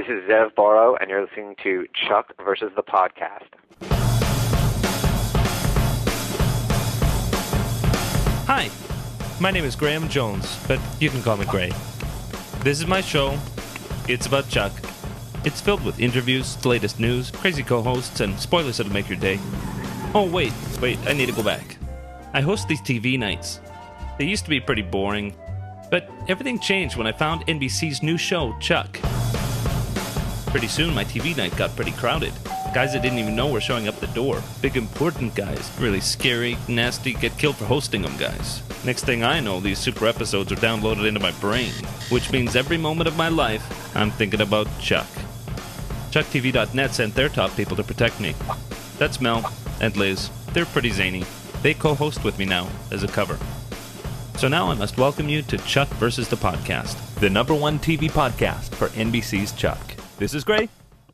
This is Zev Borow, and you're listening to Chuck versus the Podcast. Hi, my name is Graham Jones, but you can call me Gray. This is my show. It's about Chuck. It's filled with interviews, the latest news, crazy co-hosts, and spoilers that'll make your day. Oh, wait, I need to go back. I host these TV nights. They used to be pretty boring, but everything changed when I found NBC's new show, Chuck. Pretty soon, my TV night got pretty crowded. Guys I didn't even know were showing up the door. Big, important guys. Really scary, nasty, get killed for hosting them guys. Next thing I know, these super episodes are downloaded into my brain, which means every moment of my life, I'm thinking about Chuck. ChuckTV.net sent their top people to protect me. That's Mel and Liz. They're pretty zany. They co-host with me now as a cover. So now I must welcome you to Chuck versus the Podcast, the #1 TV podcast for NBC's Chuck. This is Gray.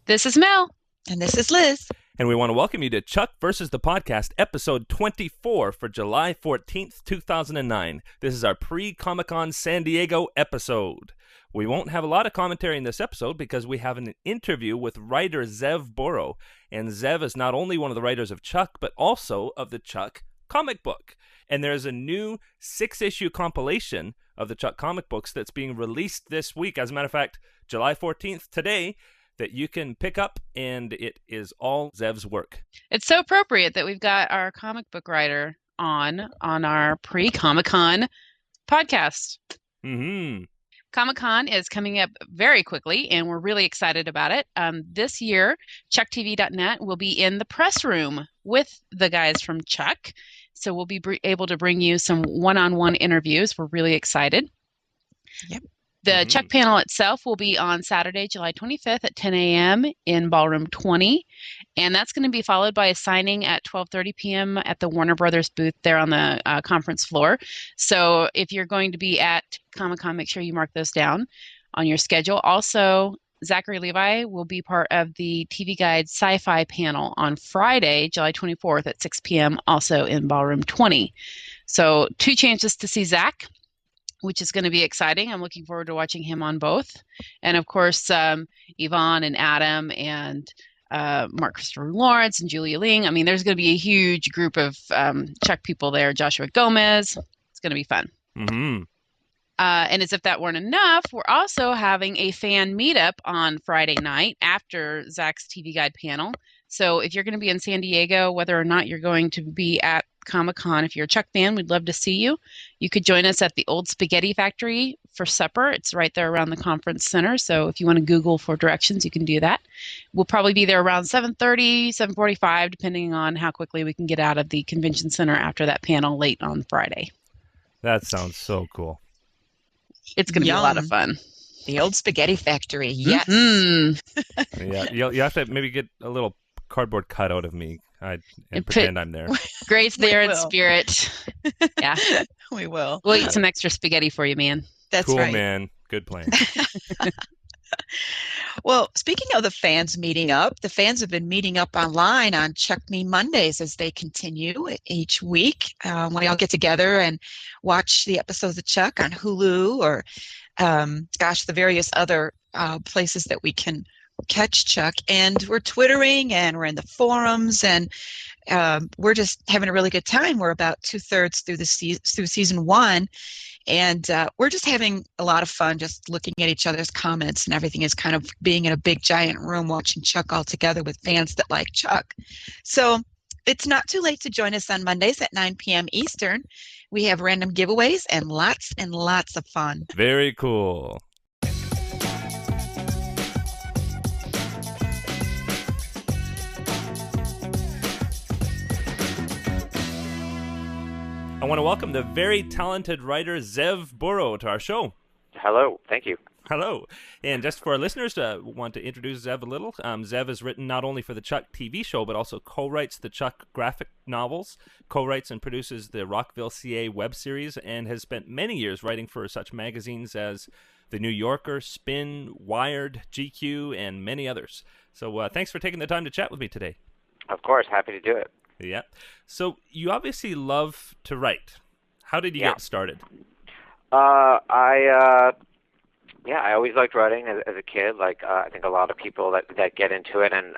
This is Mel. And this is Liz. And we want to welcome you to Chuck versus the Podcast, episode 24 for July 14th, 2009. This is our pre-Comic-Con San Diego episode. We won't have a lot of commentary in this episode because we have an interview with writer Zev Borow. And Zev is not only one of the writers of Chuck, but also of the Chuck comic book. And there's a new 6-issue compilation of the Chuck comic books that's being released this week. As a matter of fact, July 14th, today, that you can pick up, and it is all Zev's work. It's so appropriate that we've got our comic book writer on our pre-Comic-Con podcast. Mm-hmm. Comic-Con is coming up very quickly, and we're really excited about it. This year, ChuckTV.net will be in the press room with the guys from Chuck. So we'll be able to bring you some one-on-one interviews. We're really excited. Yep. The Chuck panel itself will be on Saturday, July 25th at 10 a.m. in Ballroom 20. And that's going to be followed by a signing at 12:30 p.m. at the Warner Brothers booth there on the conference floor. So if you're going to be at Comic-Con, make sure you mark those down on your schedule. Also, Zachary Levi will be part of the TV Guide Sci-Fi panel on Friday, July 24th at 6 p.m., also in Ballroom 20. So 2 chances to see Zach, which is going to be exciting. I'm looking forward to watching him on both. And of course, Yvonne and Adam and Mark Christopher Lawrence and Julia Ling. I mean, there's going to be a huge group of Chuck people there. Joshua Gomez. It's going to be fun. Mm-hmm. And as if that weren't enough, we're also having a fan meetup on Friday night after Zach's TV Guide panel. So if you're going to be in San Diego, whether or not you're going to be at Comic-Con, if you're a Chuck fan, we'd love to see you. You could join us at the Old Spaghetti Factory for supper. It's right there around the conference center. So if you want to Google for directions, you can do that. We'll probably be there around 7:30, 7:45, depending on how quickly we can get out of the convention center after that panel late on Friday. That sounds so cool. It's going to be a lot of fun. The Old Spaghetti Factory, yes. Mm-hmm. Yeah, you have to maybe get a little cardboard cutout of me and pretend I'm there. Grace there in spirit. Yeah. We will. We'll eat some extra spaghetti for you, man. That's cool, right. Man. Good plan. Well, speaking of the fans meeting up, the fans have been meeting up online on Chuck Me Mondays as they continue each week. We all get together and watch the episodes of Chuck on Hulu or, the various other places that we can catch Chuck. And we're Twittering and we're in the forums and we're just having a really good time. We're about 2/3 through season 1. And we're just having a lot of fun just looking at each other's comments, and everything is kind of being in a big giant room watching Chuck all together with fans that like Chuck. So it's not too late to join us on Mondays at 9 p.m. Eastern. We have random giveaways and lots of fun. Very cool. I want to welcome the very talented writer Zev Borow to our show. Hello. Thank you. Hello. And just for our listeners, want to introduce Zev a little. Zev has written not only for the Chuck TV show, but also co-writes the Chuck graphic novels, co-writes and produces the Rockville CA web series, and has spent many years writing for such magazines as The New Yorker, Spin, Wired, GQ, and many others. So thanks for taking the time to chat with me today. Of course. Happy to do it. Yeah. So you obviously love to write. How did you get started? Yeah, I always liked writing as a kid. Like I think a lot of people that get into it, and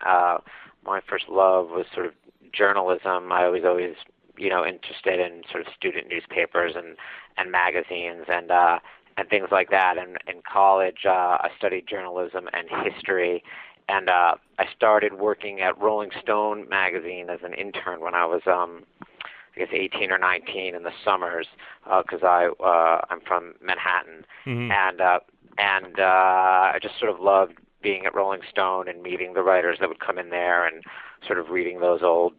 my first love was sort of journalism. I was always interested in sort of student newspapers and magazines and things like that. And in college, I studied journalism and history, and I started working at Rolling Stone magazine as an intern when I was I guess 18 or 19 in the summers, because I'm from Manhattan, Mm-hmm. and I just sort of loved being at Rolling Stone and meeting the writers that would come in there and sort of reading those old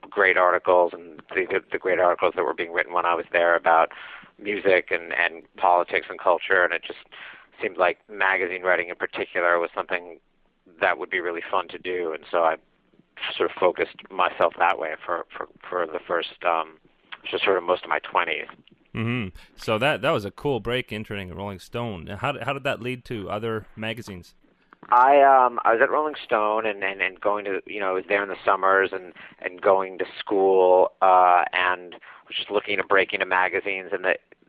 great articles and the great articles that were being written when I was there about music and politics and culture, and it just seemed like magazine writing in particular was something that would be really fun to do, and so I sort of focused myself that way for the first just sort of most of my 20s. Mm-hmm. So that was a cool break interning at Rolling Stone. How did that lead to other magazines? I was at Rolling Stone and going to, I was there in the summers and going to school and was just looking to break into magazines, and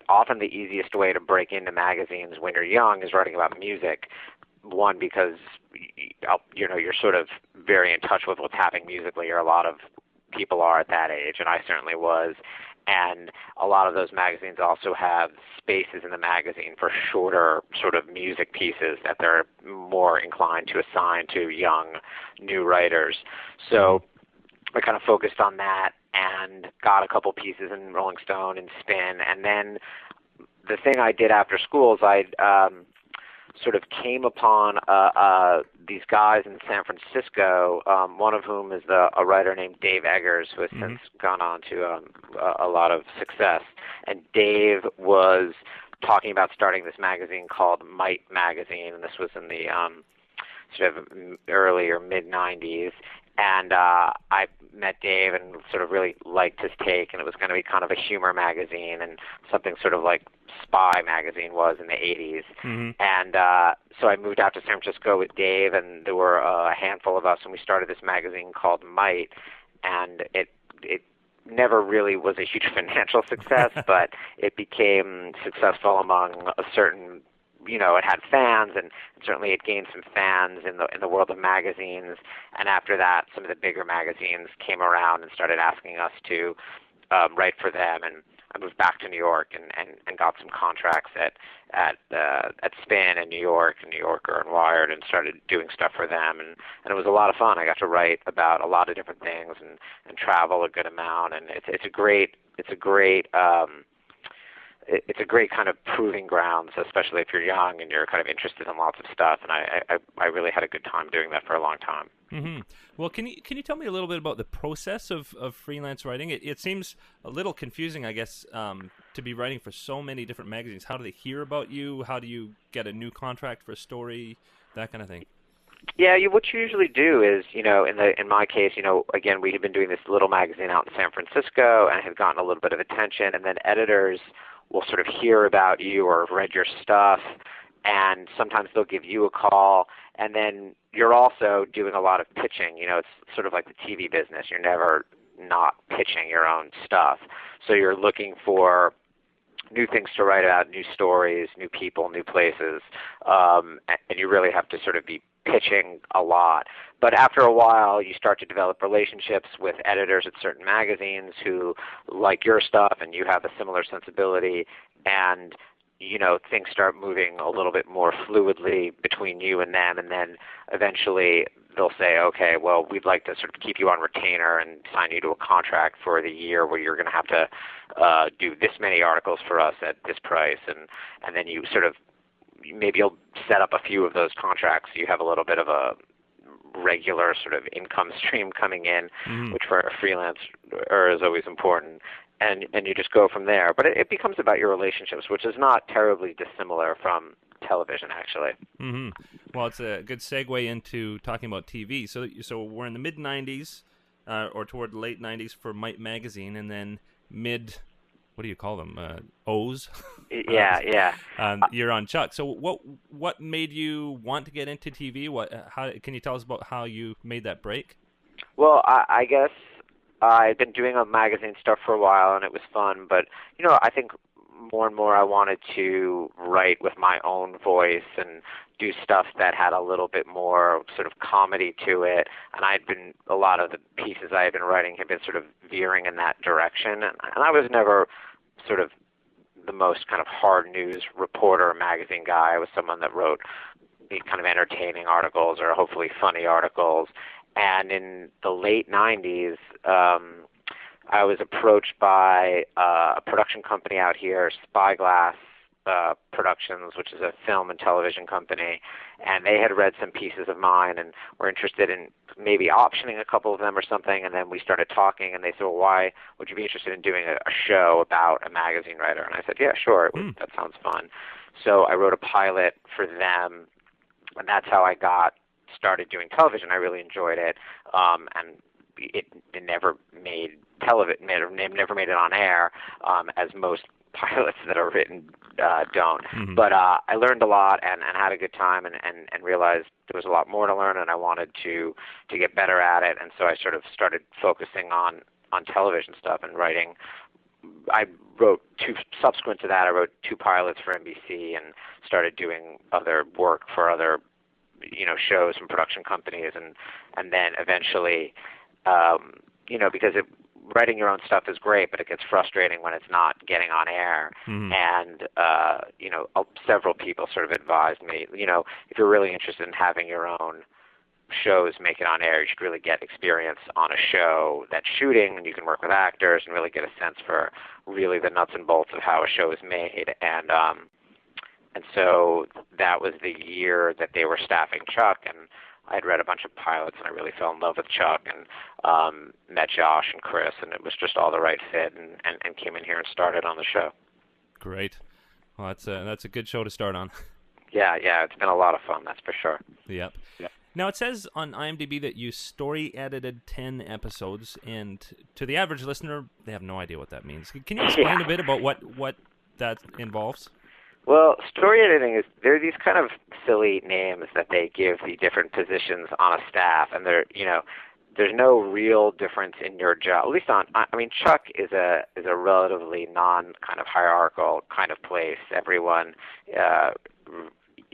often the easiest way to break into magazines when you're young is writing about music. One, because you're sort of very in touch with what's happening musically, or a lot of people are at that age, and I certainly was. And a lot of those magazines also have spaces in the magazine for shorter sort of music pieces that they're more inclined to assign to young, new writers. So I kind of focused on that and got a couple pieces in Rolling Stone and Spin. And then the thing I did after school is I sort of came upon these guys in San Francisco, one of whom is a writer named Dave Eggers, who has since gone on to a lot of success. And Dave was talking about starting this magazine called Might Magazine, and this was in the sort of early or mid-'90s. And I met Dave and sort of really liked his take, and it was going to be kind of a humor magazine and something sort of like Spy magazine was in the 80s. Mm-hmm. And so I moved out to San Francisco with Dave, and there were a handful of us, and we started this magazine called Might, and it never really was a huge financial success, but it became successful among a certain, it had fans, and certainly it gained some fans in the world of magazines. And after that, some of the bigger magazines came around and started asking us to write for them. And I moved back to New York and got some contracts at Spin in New York, and New Yorker and Wired, and started doing stuff for them. And it was a lot of fun. I got to write about a lot of different things and travel a good amount. And it's a great kind of proving grounds, especially if you're young and you're kind of interested in lots of stuff. And I really had a good time doing that for a long time. Mm-hmm. Well, can you tell me a little bit about the process of freelance writing? It seems a little confusing, I guess, to be writing for so many different magazines. How do they hear about you? How do you get a new contract for a story? That kind of thing. Yeah, what you usually do is, in my case, again, we had been doing this little magazine out in San Francisco and had gotten a little bit of attention, and then editors will sort of hear about you or have read your stuff, and sometimes they'll give you a call, and then you're also doing a lot of pitching. It's sort of like the TV business. You're never not pitching your own stuff. So you're looking for new things to write about, new stories, new people, new places, and you really have to sort of be pitching a lot. But after a while, you start to develop relationships with editors at certain magazines who like your stuff, and you have a similar sensibility, and things start moving a little bit more fluidly between you and them, and then eventually they'll say, okay, well, we'd like to sort of keep you on retainer and sign you to a contract for the year where you're going to have to do this many articles for us at this price, and then you sort of, maybe you'll set up a few of those contracts so you have a little bit of a regular sort of income stream coming in, Mm-hmm. which for a freelancer is always important. And you just go from there. But it becomes about your relationships, which is not terribly dissimilar from television, actually. Mm-hmm. Well, it's a good segue into talking about TV. So we're in the mid-'90s, or toward the late 90s for Might Magazine, and then what do you call them? O's? Yeah. You're on Chuck. So what made you want to get into TV? How can you tell us about how you made that break? Well, I guess I'd been doing magazine stuff for a while, and it was fun. But, I think more and more I wanted to write with my own voice and do stuff that had a little bit more sort of comedy to it. And a lot of the pieces I had been writing had been sort of veering in that direction. And I was never sort of the most kind of hard news reporter or magazine guy. I was someone that wrote the kind of entertaining articles or hopefully funny articles. And in the late 90s, I was approached by a production company out here, Spyglass Productions, which is a film and television company, and they had read some pieces of mine and were interested in maybe optioning a couple of them or something. And then we started talking, and they said, well, why would you be interested in doing a show about a magazine writer? And I said, yeah, sure, that sounds fun. So I wrote a pilot for them, and that's how I got started doing television. I really enjoyed it, and it never made television, never made it on air, as most pilots that are written don't. Mm-hmm. But I learned a lot and had a good time and realized there was a lot more to learn, and I wanted to get better at it. And so I sort of started focusing on television stuff and writing. I wrote subsequent to that, I wrote 2 pilots for NBC and started doing other work for other shows and production companies, and then eventually, because writing your own stuff is great, but it gets frustrating when it's not getting on air. Mm-hmm. And several people sort of advised me, if you're really interested in having your own shows make it on air, you should really get experience on a show that's shooting, and you can work with actors and really get a sense for really the nuts and bolts of how a show is made. And so that was the year that they were staffing Chuck, and I had read a bunch of pilots, and I really fell in love with Chuck and met Josh and Chris, and it was just all the right fit, and came in here and started on the show. Great. Well, that's a good show to start on. Yeah, it's been a lot of fun, that's for sure. Yep. Now, it says on IMDb that you story-edited 10 episodes, and to the average listener, they have no idea what that means. Can you explain a bit about what that involves? Well, story editing there are these kind of silly names that they give the different positions on a staff, and there's no real difference in your job. At least Chuck is a relatively kind of hierarchical kind of place. Everyone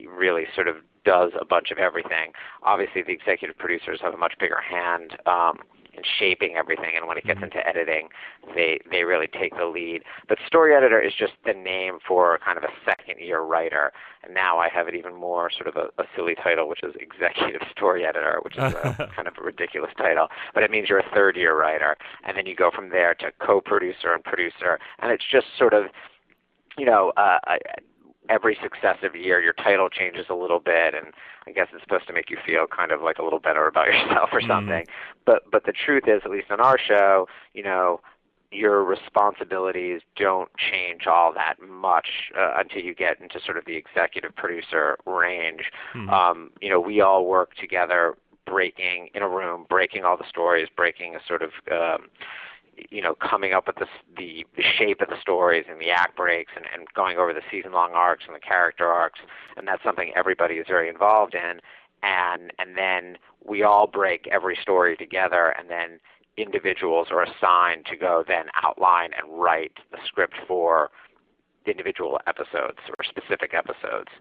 really sort of does a bunch of everything. Obviously, the executive producers have a much bigger hand in shaping everything, and when it gets into editing, they really take the lead. But story editor is just the name for kind of a second-year writer, and now I have it even more sort of a silly title, which is executive story editor, which is a kind of a ridiculous title, but it means you're a third-year writer, and then you go from there to co-producer and producer, and it's just sort of, every successive year, your title changes a little bit, and I guess it's supposed to make you feel kind of like a little better about yourself or something. But the truth is, at least on our show, your responsibilities don't change all that much until you get into sort of the executive producer range. We all work together, breaking in a room, breaking all the stories, breaking a sort of coming up with the shape of the stories and the act breaks and going over the season-long arcs and the character arcs, and that's something everybody is very involved in. And then we all break every story together, and then individuals are assigned to go then outline and write the script for individual episodes or specific episodes.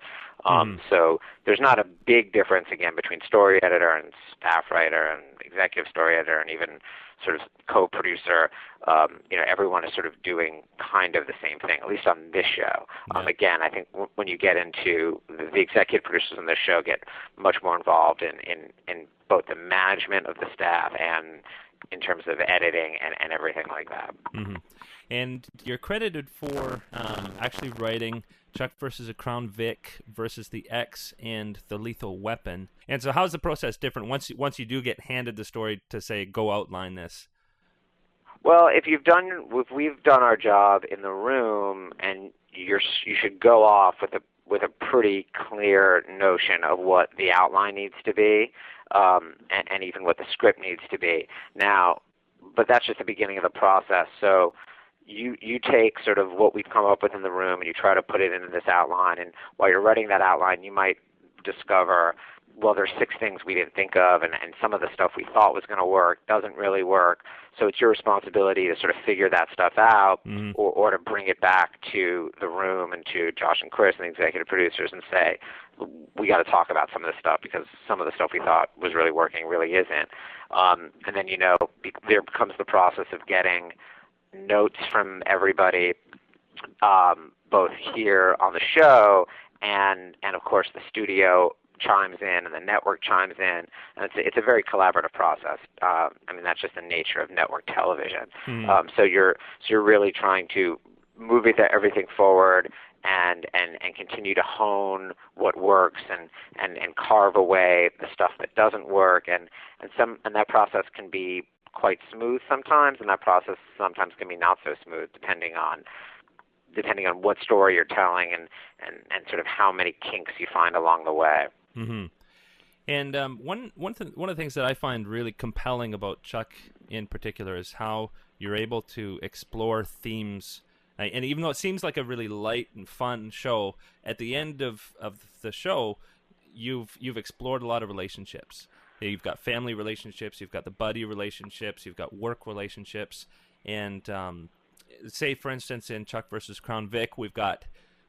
So there's not a big difference, again, between story editor and staff writer and executive story editor and even sort of co-producer. Everyone is sort of doing kind of the same thing, at least on this show. Again, I think when you get into the executive producers on this show get much more involved in both the management of the staff and in terms of editing and everything like that. Mm-hmm. And you're credited for actually writing Chuck versus a Crown Vic versus the X and the Lethal Weapon. And so how's the process different once you do get handed the story to say, go outline this? Well, if we've done our job in the room, and you should go off with a pretty clear notion of what the outline needs to be, and even what the script needs to be. Now, but that's just the beginning of the process. So you take sort of what we've come up with in the room and you try to put it into this outline, and while you're writing that outline, you might discover well, there's 6 things we didn't think of, and some of the stuff we thought was going to work doesn't really work. So it's your responsibility to sort of figure that stuff out, or to bring it back to the room and to Josh and Chris and the executive producers and say, we got to talk about some of this stuff because some of the stuff we thought was really working really isn't. And then, there comes the process of getting notes from everybody, both here on the show and of course the studio chimes in and the network chimes in, and it's a very collaborative process. That's just the nature of network television. So you're really trying to move everything forward and continue to hone what works and carve away the stuff that doesn't work, and that process can be quite smooth sometimes, and that process sometimes can be not so smooth depending on what story you're telling and sort of how many kinks you find along the way. And one of the things that I find really compelling about Chuck in particular is how you're able to explore themes. And even though it seems like a really light and fun show, at the end of the show, you've explored a lot of relationships. You've got family relationships, you've got the buddy relationships, you've got work relationships, and say, for instance, in Chuck versus Crown Vic, we've got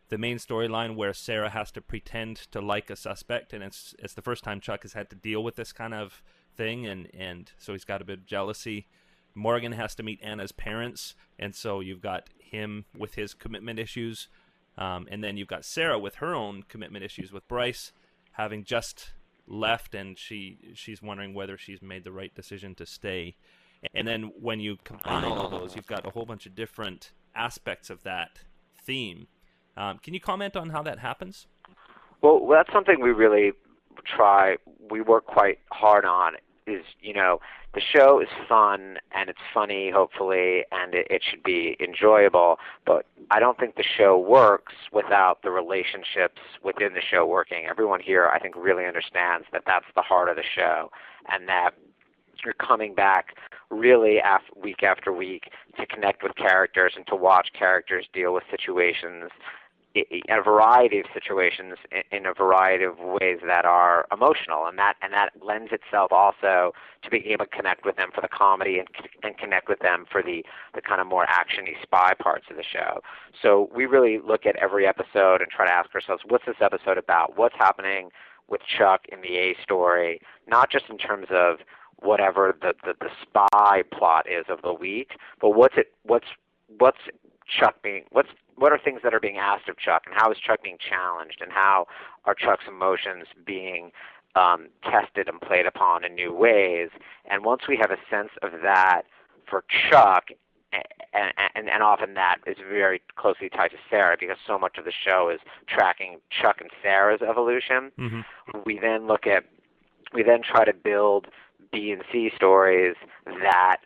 the main storyline where Sarah has to pretend to like a suspect, and it's the first time Chuck has had to deal with this kind of thing, and so he's got a bit of jealousy. Morgan has to meet Anna's parents, and so you've got him with his commitment issues, and then you've got Sarah with her own commitment issues with Bryce, having just left, and she's wondering whether she's made the right decision to stay. And then when you combine all those, you've got a whole bunch of different aspects of that theme. Can you comment on how that happens? Well, that's something we really we work quite hard on, is, the show is fun, and it's funny, hopefully, and it should be enjoyable, but I don't think the show works without the relationships within the show working. Everyone here, I think, really understands that that's the heart of the show, and that you're coming back really week after week to connect with characters and to watch characters deal with situations, a variety of situations in a variety of ways that are emotional, and that lends itself also to being able to connect with them for the comedy and connect with them for the kind of more actiony spy parts of the show. So we really look at every episode and try to ask ourselves, what's this episode about? What's happening with Chuck in the A story? Not just in terms of whatever the spy plot is of the week, but what are things that are being asked of Chuck, and how is Chuck being challenged, and how are Chuck's emotions being tested and played upon in new ways? And once we have a sense of that for Chuck, and often that is very closely tied to Sarah, because so much of the show is tracking Chuck and Sarah's evolution, we then try to build B and C stories that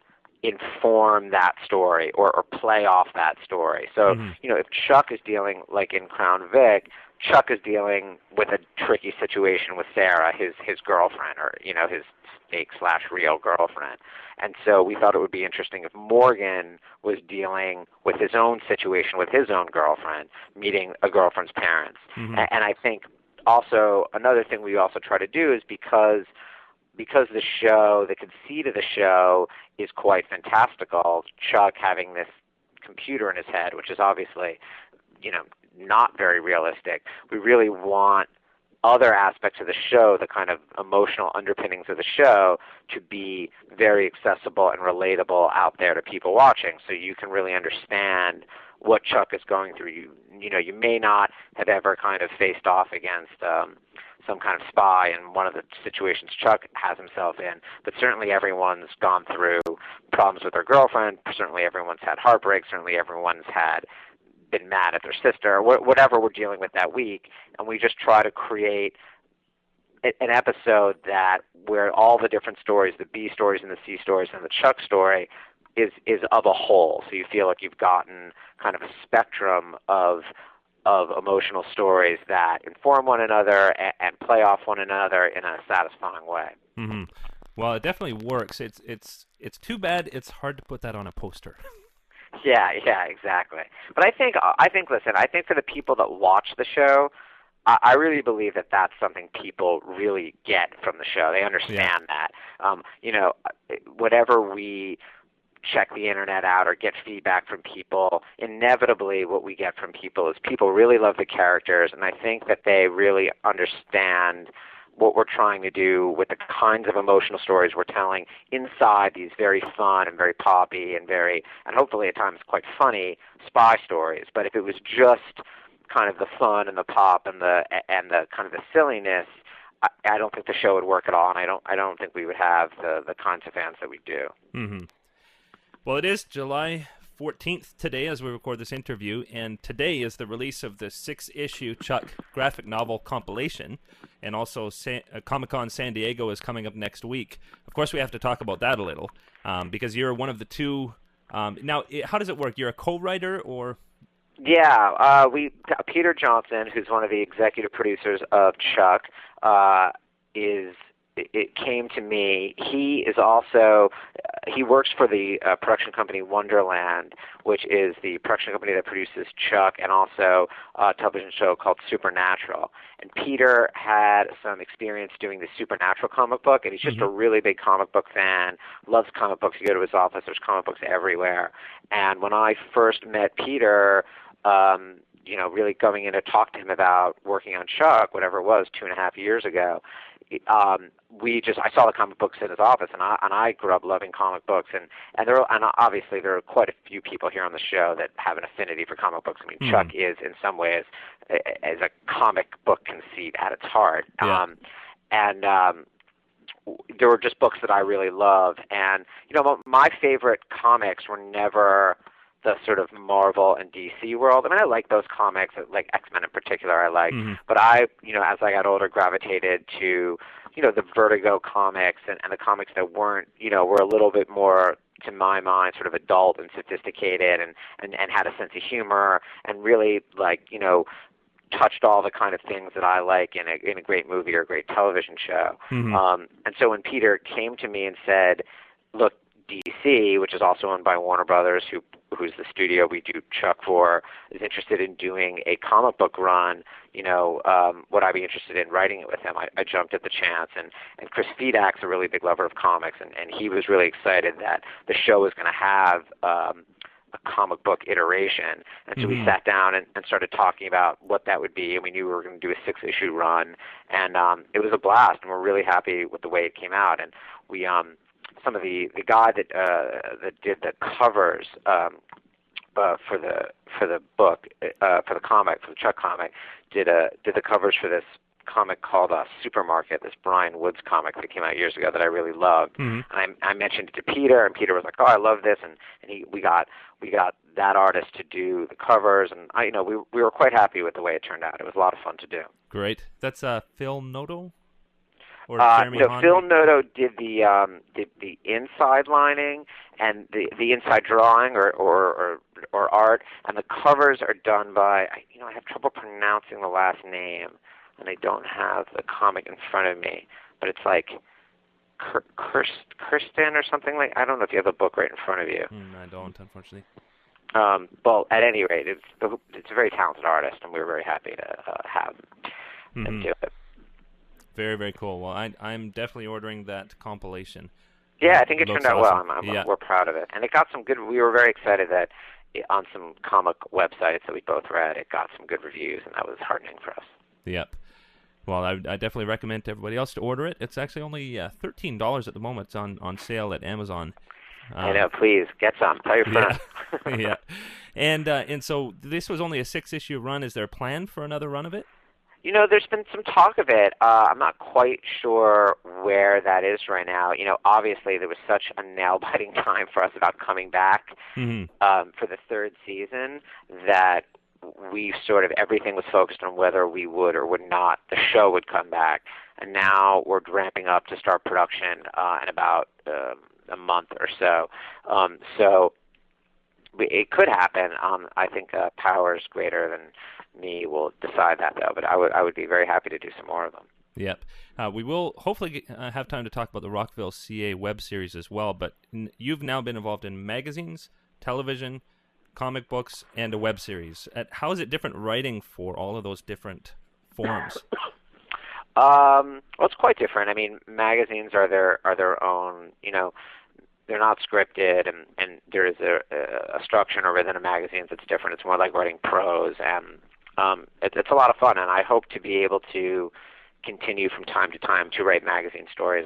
inform that story or play off that story. So, if Chuck is dealing, like in Crown Vic, Chuck is dealing with a tricky situation with Sarah, his girlfriend, or, his fake/real girlfriend. And so we thought it would be interesting if Morgan was dealing with his own situation with his own girlfriend, meeting a girlfriend's parents. And I think also another thing we also try to do is because the show, the conceit of the show is quite fantastical, Chuck having this computer in his head, which is obviously, not very realistic, we really want other aspects of the show, the kind of emotional underpinnings of the show, to be very accessible and relatable out there to people watching, so you can really understand what Chuck is going through. You may not have ever kind of faced off against some kind of spy in one of the situations Chuck has himself in, but certainly everyone's gone through problems with their girlfriend, certainly everyone's had heartbreak, certainly everyone's been mad at their sister, whatever we're dealing with that week, and we just try to create an episode where all the different stories, the B stories and the C stories and the Chuck story, is of a whole. So you feel like you've gotten kind of a spectrum of emotional stories that inform one another and play off one another in a satisfying way. Well, it definitely works. It's too bad it's hard to put that on a poster. Yeah, exactly. But I think, listen, for the people that watch the show, I really believe that that's something people really get from the show. They understand that. Whatever we check the internet out or get feedback from people, inevitably what we get from people is people really love the characters, and I think that they really understand what we're trying to do with the kinds of emotional stories we're telling inside these very fun and very poppy and hopefully at times quite funny spy stories. But if it was just kind of the fun and the pop and the kind of the silliness, I don't think the show would work at all, and I don't think we would have the kinds of fans that we do. Mm-hmm. Well, it is July 14th today as we record this interview, and today is the release of the 6-issue Chuck graphic novel compilation, and also Comic-Con San Diego is coming up next week. Of course, we have to talk about that a little, because you're one of the two. Now, how does it work? You're a co-writer, or? Yeah, Peter Johnson, who's one of the executive producers of Chuck, it came to me. He is also he works for the production company Wonderland, which is the production company that produces Chuck and also a television show called Supernatural. And Peter had some experience doing the Supernatural comic book, and he's just a really big comic book fan, loves comic books. You go to his office, there's comic books everywhere. And when I first met Peter, really going in to talk to him about working on Chuck, whatever it was, 2.5 years ago, I saw the comic books in his office, and I grew up loving comic books, and obviously there are quite a few people here on the show that have an affinity for comic books. I mean, Chuck is in some ways as a comic book conceit at its heart, there were just books that I really love, and my favorite comics were never the sort of Marvel and DC world. I mean, I like those comics, like X-Men in particular I like, but I, as I got older, gravitated to, the Vertigo comics and the comics that weren't, were a little bit more, to my mind, sort of adult and sophisticated and had a sense of humor and really, touched all the kind of things that I like in a great movie or a great television show. And so when Peter came to me and said, look, DC, which is also owned by Warner Brothers, who's the studio we do Chuck for, is interested in doing a comic book run, would I be interested in writing it with him? I jumped at the chance, and Chris Fedak's a really big lover of comics, and he was really excited that the show was going to have a comic book iteration. And so we sat down and started talking about what that would be, and we knew we were going to do a 6-issue run, and it was a blast, and we're really happy with the way it came out. And we some of the guy that did the covers for the book for the Chuck comic did the covers for this comic called Supermarket, this Brian Woods comic that came out years ago that I really loved. And I mentioned it to Peter, and Peter was like, "Oh, I love this," and we got that artist to do the covers, and we were quite happy with the way it turned out. It was a lot of fun to do. Great. That's Phil Noto. Phil Noto did the inside lining and the inside drawing or art, and the covers are done by I have trouble pronouncing the last name, and I don't have the comic in front of me, but it's like Kirsten or something like. I don't know if you have the book right in front of you. I don't, unfortunately. Well, at any rate, it's a very talented artist, and we were very happy to have him do it. Very, very cool. Well, I'm definitely ordering that compilation. Yeah, I think it turned out awesome. well. We're proud of it. And it got some good, we were very excited that on some comic websites that we both read, it got some good reviews, and that was heartening for us. Yep. Well, I definitely recommend to everybody else to order it. It's actually only $13 at the moment. It's on sale at Amazon. I know, please, get some. Tell your friends. Yeah. And so this was only a 6-issue run. Is there a plan for another run of it? There's been some talk of it. I'm not quite sure where that is right now. Obviously there was such a nail-biting time for us about coming back for the 3rd season that we sort of, everything was focused on whether we would or would not, the show would come back. And now we're ramping up to start production in about a month or so. So it could happen. I think powers greater than me will decide that, though. But I would be very happy to do some more of them. Yep. We will hopefully have time to talk about the Rockville CA web series as well. But you've now been involved in magazines, television, comic books, and a web series. How is it different writing for all of those different forms? Well, it's quite different. I mean, magazines are their own, they're not scripted, and there is a structure and a rhythm in magazines that's different. It's more like writing prose, and it's a lot of fun, and I hope to be able to continue from time to time to write magazine stories.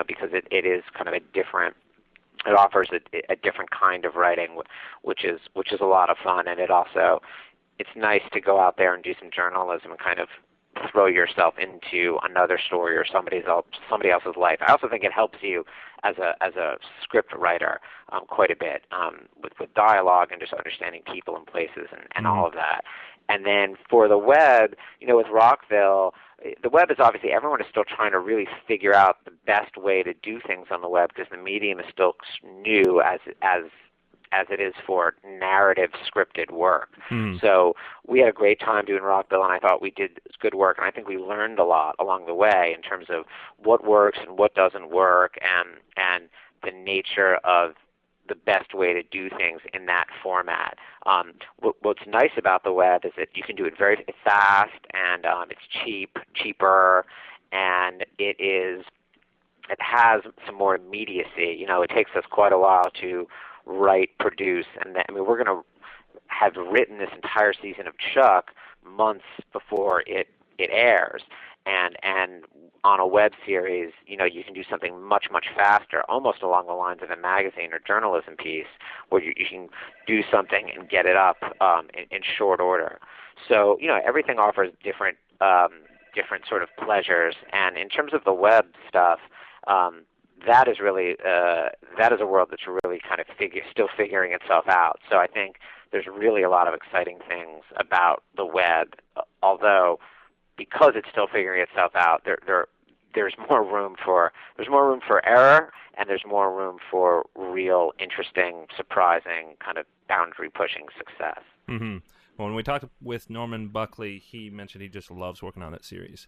Because it is kind of it offers a different kind of writing, which is a lot of fun, and it's nice to go out there and do some journalism and kind of throw yourself into another story or somebody else's life. I also think it helps you as a script writer quite a bit with dialogue and just understanding people and places and all of that. And then for the web, with Rockville, the web is obviously, everyone is still trying to really figure out the best way to do things on the web because the medium is still new as it is for narrative scripted work. So we had a great time doing Rockville, and I thought we did good work, and I think we learned a lot along the way in terms of what works and what doesn't work, and the nature of the best way to do things in that format. What's nice about the web is that you can do it very fast, and it's cheaper, and it has some more immediacy. It takes us quite a while to write, produce, and we're going to have written this entire season of Chuck months before it airs, and on a web series, you can do something much faster, almost along the lines of a magazine or journalism piece, where you can do something and get it up in short order. So everything offers different sort of pleasures, and in terms of the web stuff. That is really that is a world that's really kind of still figuring itself out. So I think there's really a lot of exciting things about the web, although because it's still figuring itself out, there's more room for error, and there's more room for real interesting, surprising, kind of boundary pushing success. Mm-hmm. Well, when we talked with Norman Buckley, he mentioned he just loves working on that series.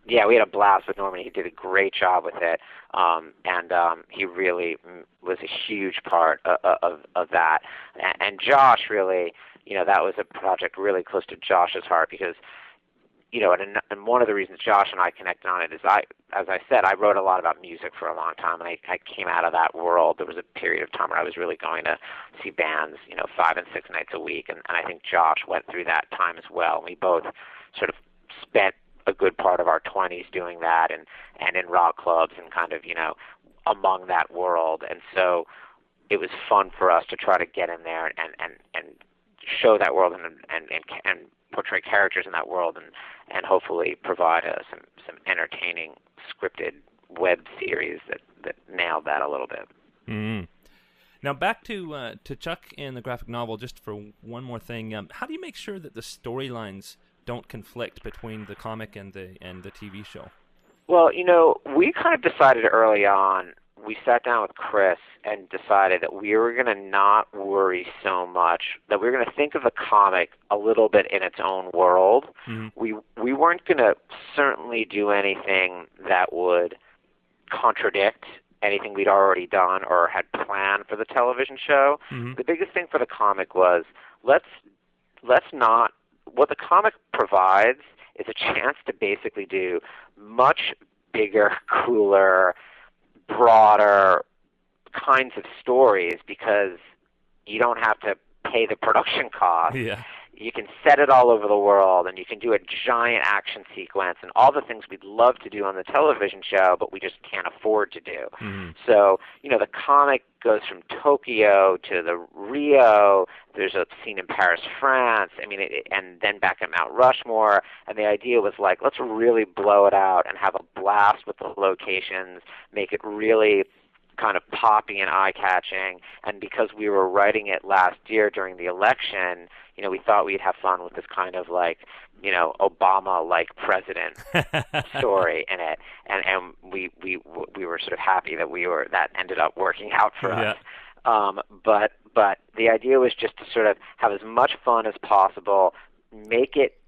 Yeah, we had a blast with Norman. He did a great job with it, and he really was a huge part of that. And Josh really, that was a project really close to Josh's heart because, and one of the reasons Josh and I connected on it is as I said, I wrote a lot about music for a long time, and I came out of that world. There was a period of time where I was really going to see bands, 5 and 6 nights a week, and I think Josh went through that time as well. We both sort of spent a good part of our 20s doing that and in rock clubs and kind of, among that world. And so it was fun for us to try to get in there and show that world and portray characters in that world and hopefully provide some entertaining scripted web series that nailed that a little bit. Mm-hmm. Now back to Chuck and the graphic novel, just for one more thing. How do you make sure that the storylines don't conflict between the comic and the TV show? Well, we kind of decided early on, we sat down with Chris and decided that we were going to not worry so much, that we were going to think of the comic a little bit in its own world. Mm-hmm. We weren't going to certainly do anything that would contradict anything we'd already done or had planned for the television show. Mm-hmm. The biggest thing for the comic was let's not. What the comic provides is a chance to basically do much bigger, cooler, broader kinds of stories because you don't have to pay the production cost. Yeah. You can set it all over the world, and you can do a giant action sequence and all the things we'd love to do on the television show, but we just can't afford to do. Mm-hmm. So, the comic goes from Tokyo to the Rio. There's a scene in Paris, France. And then back at Mount Rushmore. And the idea was like, let's really blow it out and have a blast with the locations, make it really kind of poppy and eye-catching. And because we were writing it last year during the election, we thought we'd have fun with this kind of like, Obama-like president story in it. And we were sort of happy that that ended up working out for us. But the idea was just to sort of have as much fun as possible, make it,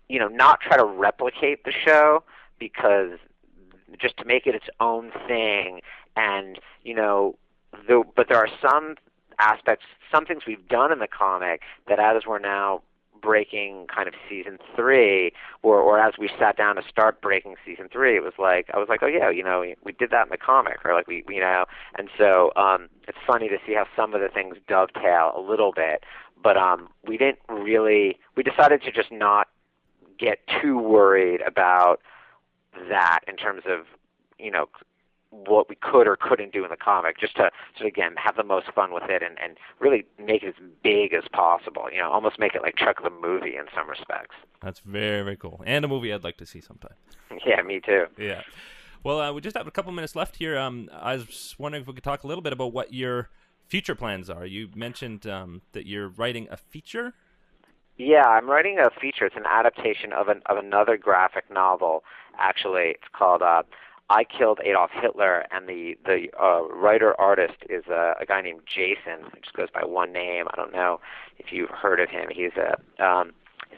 not try to replicate the show, because just to make it its own thing. And, but there are some aspects, some things we've done in the comic that as we're now breaking kind of season 3, or as we sat down to start breaking season 3, it was like I was like, oh yeah, we did that in the comic, or like and so it's funny to see how some of the things dovetail a little bit, but we decided to just not get too worried about that in terms of what we could or couldn't do in the comic, just to again have the most fun with it and really make it as big as possible, almost make it like Chuck the movie in some respects. That's very, very cool, and a movie I'd like to see sometime. Yeah, me too. Yeah. Well, we just have a couple minutes left here. I was wondering if we could talk a little bit about what your future plans are. You mentioned that you're writing a feature. Yeah, I'm writing a feature. It's an adaptation of another graphic novel. Actually, it's called I Killed Adolf Hitler, and the writer-artist is a guy named Jason, who just goes by one name. I don't know if you've heard of him. He's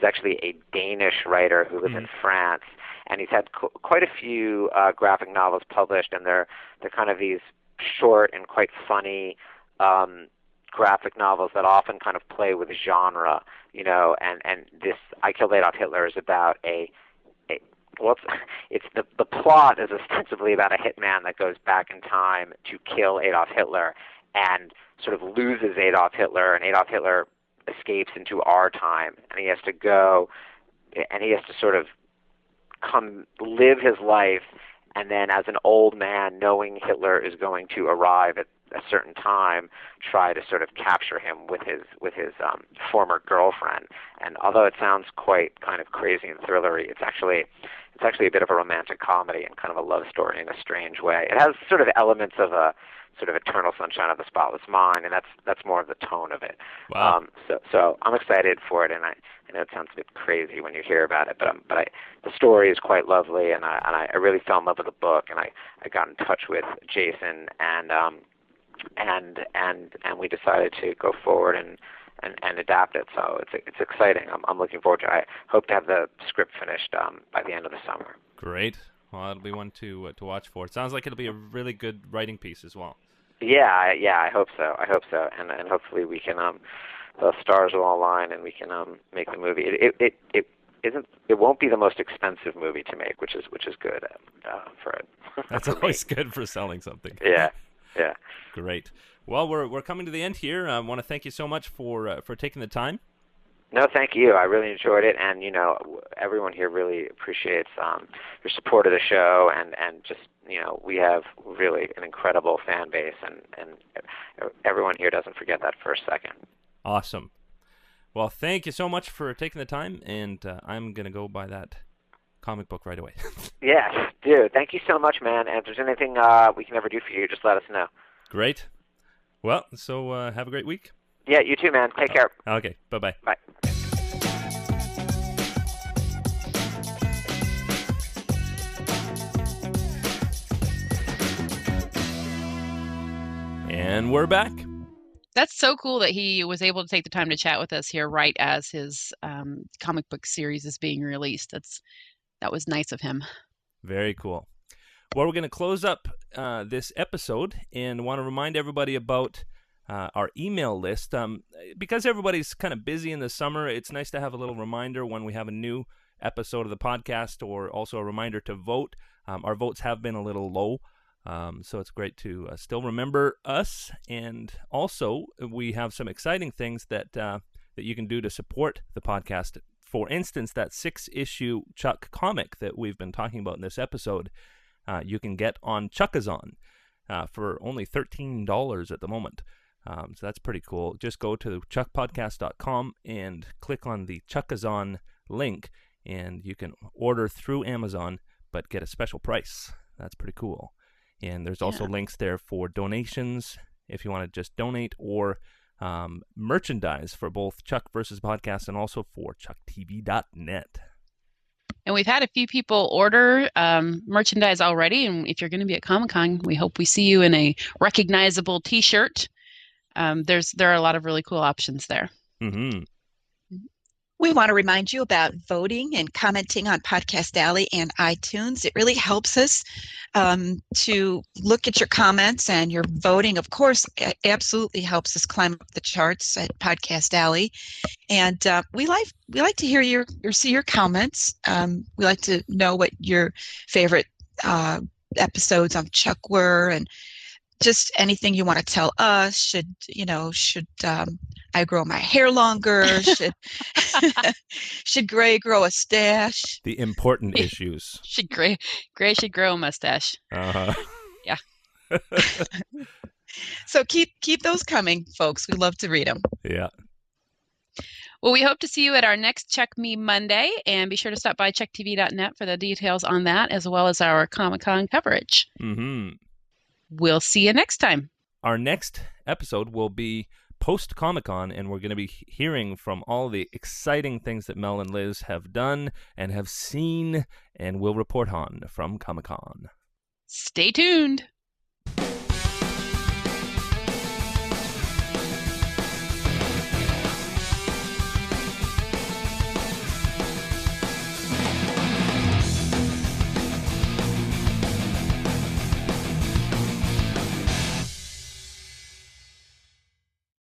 actually a Danish writer who lives in France, and he's had quite a few graphic novels published, and they're kind of these short and quite funny graphic novels that often kind of play with genre, and this I Killed Adolf Hitler is about it's the plot is ostensibly about a hitman that goes back in time to kill Adolf Hitler and sort of loses Adolf Hitler, and Adolf Hitler escapes into our time, and he has to sort of come live his life, and then as an old man, knowing Hitler is going to arrive at a certain time, try to sort of capture him with his former girlfriend. And although it sounds quite kind of crazy and thrillery, it's actually a bit of a romantic comedy and kind of a love story in a strange way. It has sort of elements of a sort of Eternal Sunshine of the Spotless Mind, and that's more of the tone of it. Wow. So I'm excited for it, and I know it sounds a bit crazy when you hear about it, but the story is quite lovely, and I really fell in love with the book, and I got in touch with Jason, and we decided to go forward and adapt it. So it's exciting. I'm looking forward to it. I hope to have the script finished by the end of the summer. Great. Well, it'll be one to watch for. It sounds like it'll be a really good writing piece as well. Yeah, I hope so. And hopefully we can the stars will align and we can make the movie. It won't be the most expensive movie to make, which is good for it. That's always good for selling something. Yeah. Great. Well, we're coming to the end here. I want to thank you so much for taking the time. No, thank you. I really enjoyed it, and everyone here really appreciates your support of the show, and just we have really an incredible fan base, and everyone here doesn't forget that for a second. Awesome. Well, thank you so much for taking the time, and I'm gonna go buy that comic book right away. Yes, dude. Thank you so much, man. And if there's anything we can ever do for you, just let us know. Great. Well, so have a great week. Yeah, you too, man. Take care. Okay, bye-bye. Bye. And we're back. That's so cool that he was able to take the time to chat with us here right as his comic book series is being released. That was nice of him. Very cool. Well, we're going to close up this episode and want to remind everybody about our email list. Because everybody's kind of busy in the summer, it's nice to have a little reminder when we have a new episode of the podcast, or also a reminder to vote. Our votes have been a little low, so it's great to still remember us. And also, we have some exciting things that you can do to support the podcast. For instance, that 6-issue Chuck comic that we've been talking about in this episode, you can get on Chuckazon for only $13 at the moment. So that's pretty cool. Just go to chuckpodcast.com and click on the Chuckazon link, and you can order through Amazon, but get a special price. That's pretty cool. And there's also links there for donations if you want to just donate, or merchandise for both Chuck versus Podcast and also for chucktv.net. And we've had a few people order merchandise already, and if you're going to be at Comic-Con, we hope we see you in a recognizable T-shirt. There are a lot of really cool options there. Mm-hmm. We want to remind you about voting and commenting on Podcast Alley and iTunes. It really helps us to look at your comments, and your voting, of course, absolutely helps us climb up the charts at Podcast Alley. And we like to hear see your comments. We like to know what your favorite episodes on Chuck were, and just anything you want to tell us. Should I grow my hair longer? Should Gray grow a stash? The important issues. Gray should grow a mustache. Uh-huh. Yeah. So keep those coming, folks. We love to read them. Yeah. Well, we hope to see you at our next Check Me Monday, and be sure to stop by checktv.net for the details on that, as well as our Comic-Con coverage. Mm-hmm. We'll see you next time. Our next episode will be post-Comic-Con, and we're going to be hearing from all the exciting things that Mel and Liz have done and have seen and will report on from Comic-Con. Stay tuned.